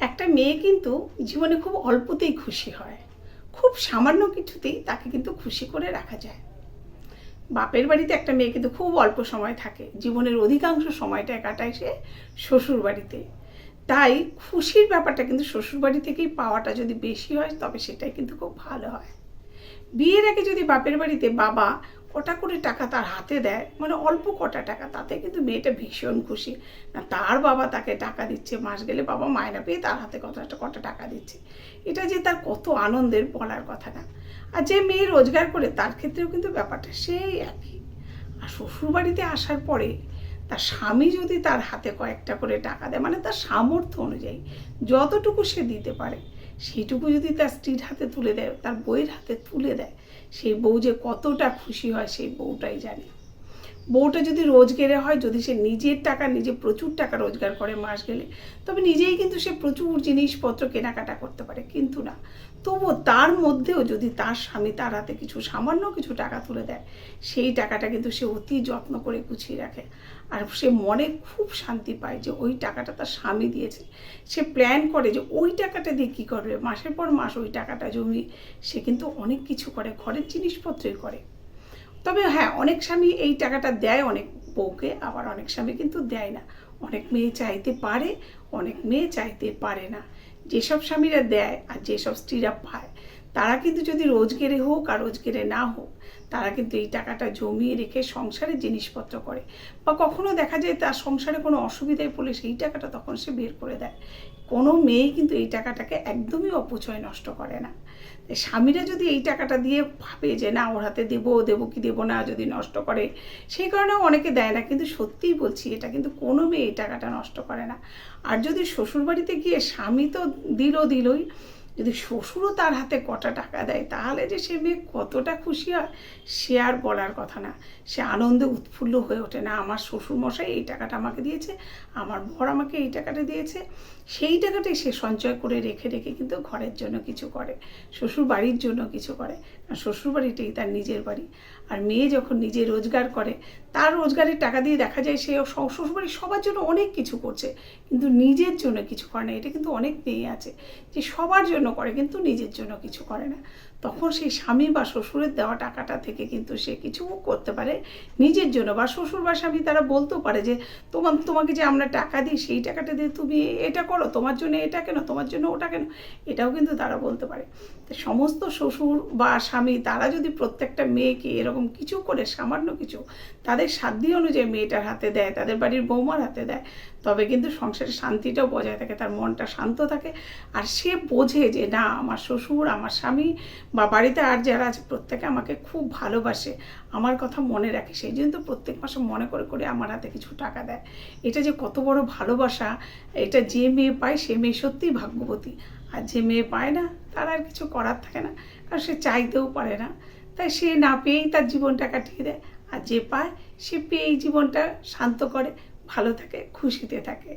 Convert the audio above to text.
একটা মেয়ে কিন্তু জীবনে খুব অল্পতেই খুশি হয়, খুব সামান্য কিছুতেই তাকে কিন্তু খুশি করে রাখা যায়। বাপের বাড়িতে একটা মেয়ে কিন্তু খুব অল্প সময় থাকে, জীবনের অধিকাংশ সময়টা কাটায় সে শ্বশুর বাড়িতে। তাই খুশির ব্যাপারটা কিন্তু শ্বশুর বাড়ি থেকেই পাওয়াটা যদি বেশি হয় তবে সেটাই কিন্তু খুব ভালো হয়। বিয়ের আগে যদি বাপের বাড়িতে বাবা কটা করে টাকা তার হাতে দেয়, মানে অল্প কটা টাকা, তাতে কিন্তু মেয়েটা ভীষণ খুশি। না তার বাবা তাকে টাকা দিচ্ছে, মাস গেলে বাবা মায়না পেয়ে তার হাতে কটা কটা টাকা দিচ্ছে, এটা যে তার কত আনন্দের বলার কথা না। আর যে মেয়ে রোজগার করে তার ক্ষেত্রেও কিন্তু ব্যাপারটা সেই একই। আর শ্বশুরবাড়িতে আসার পরে তার স্বামী যদি তার হাতে কয়েকটা করে টাকা দেয়, মানে তার সামর্থ্য অনুযায়ী যতটুকু সে দিতে পারে সেইটুকু যদি তার স্ত্রীর হাতে তুলে দেয়, তার বউয়ের হাতে তুলে দেয়, সেই বউ যে কতটা খুশি হয় সেই বউটাই জানে। বউটা যদি রোজগারে হয়, যদি সে নিজের টাকা নিজে প্রচুর টাকা রোজগার করে মাস গেলে, তবে নিজেই কিন্তু সে প্রচুর জিনিসপত্র কেনাকাটা করতে পারে। কিন্তু না, তবুও তার মধ্যেও যদি তার স্বামী তার হাতে কিছু সামান্য কিছু টাকা তুলে দেয়, সেই টাকাটা কিন্তু সে অতি যত্ন করে গুছিয়ে রাখে। আর সে মনে খুব শান্তি পায় যে ওই টাকাটা তার স্বামী দিয়েছে। সে প্ল্যান করে যে ওই টাকাটা দিয়ে কী করবে, মাসের পর মাস ওই টাকাটা জমিয়ে সে কিন্তু অনেক কিছু করে, ঘরের জিনিসপত্রই করে। তবে হ্যাঁ, অনেক স্বামী এই টাকাটা দেয় অনেক বউকে, আবার অনেক স্বামী কিন্তু দেয় না। অনেক মেয়ে চাইতে পারে, অনেক মেয়ে চাইতে পারে না। যেসব স্বামীরা দেয় আর যেসব স্ত্রীরা পায়, তারা কিন্তু যদি রোজগারে হোক আর রোজগারে না হোক, তারা কিন্তু এই টাকাটা জমিয়ে রেখে সংসারের জিনিসপত্র করে। বা কখনো দেখা যায় তার সংসারে কোনো অসুবিধায় পড়লে সেই টাকাটা তখন সে বের করে দেয়। কোনো মেয়েই কিন্তু এই টাকাটাকে একদমই অপচয় নষ্ট করে না। স্বামীরা যদি এই টাকাটা দিয়ে ভাবে যে না ওর হাতে দেবো কি দেবো না, যদি নষ্ট করে, সেই কারণেও অনেকে দেয় না। কিন্তু সত্যিই বলছি, এটা কিন্তু কোনো মেয়ে এই টাকাটা নষ্ট করে না। আর যদি শ্বশুরবাড়িতে গিয়ে স্বামী তো দিলই, যদি শ্বশুরও তার হাতে কটা টাকা দেয়, তাহলে যে সে মেয়ে কতটা খুশি হয় সে আর বলার কথা না। সে আনন্দে উৎফুল্ল হয়ে ওঠে, না আমার শ্বশুরমশাই এই টাকাটা আমাকে দিয়েছে, আমার বর আমাকে এই টাকাটা দিয়েছে। সেই টাকাটাই সে সঞ্চয় করে রেখে রেখে কিন্তু ঘরের জন্য কিছু করে, শ্বশুর বাড়ির জন্য কিছু করে। আর শ্বশুর বাড়িটাই তার নিজের বাড়ি। আর মেয়ে যখন নিজে রোজগার করে, তার রোজগারের টাকা দিয়ে দেখা যায় সে শ্বশুরবাড়ির সবার জন্য অনেক কিছু করছে, কিন্তু নিজের জন্য কিছু করে না। এটা কিন্তু অনেক মেয়ে আছে যে সবার জন্য করে কিন্তু নিজের জন্য কিছু করে না। তখন সেই স্বামী বা শ্বশুরের দেওয়া টাকাটা থেকে কিন্তু সে কিছু করতে পারে নিজের জন্য। বা শ্বশুর বা স্বামী তারা বলতেও পারে যে তোমাকে যে আমরা টাকা দিই সেই টাকাটা দিয়ে তুমি এটা করো, তোমার জন্য এটা কেন, তোমার জন্য ওটা কেন, এটাও কিন্তু তারা বলতে পারে। তো সমস্ত শ্বশুর বা স্বামী তারা যদি প্রত্যেকটা মেয়েকে এরকম কিছু করে, সামান্য কিছু তাদের সাধ্য অনুযায়ী মেয়েটার হাতে দেয়, তাদের বাড়ির বৌমার হাতে দেয়, তবে কিন্তু সংসারের শান্তিটাও বজায় থাকে, তার মনটা শান্ত থাকে। আর সে বোঝে যে না, আমার শ্বশুর, আমার স্বামী বা বাড়িতে আর যারা আছে প্রত্যেকে আমাকে খুব ভালোবাসে, আমার কথা মনে রাখে, সেই জন্য তো প্রত্যেক মাসে মনে করে করে আমার হাতে কিছু টাকা দেয়। এটা যে কত বড় ভালোবাসা, এটা যে মেয়ে পায় সে মেয়ে সত্যিই ভাগ্যবতী। আর যে মেয়ে পায় না, তার আর কিছু করার থাকে না, কারণ সে চাইতেও পারে না। তাই সে না পেয়েই তার জীবনটা কাটিয়ে দেয়। আর যে পায় সে পেয়েই জীবনটা শান্ত করে, ভালো থাকে, খুশিতে থাকে।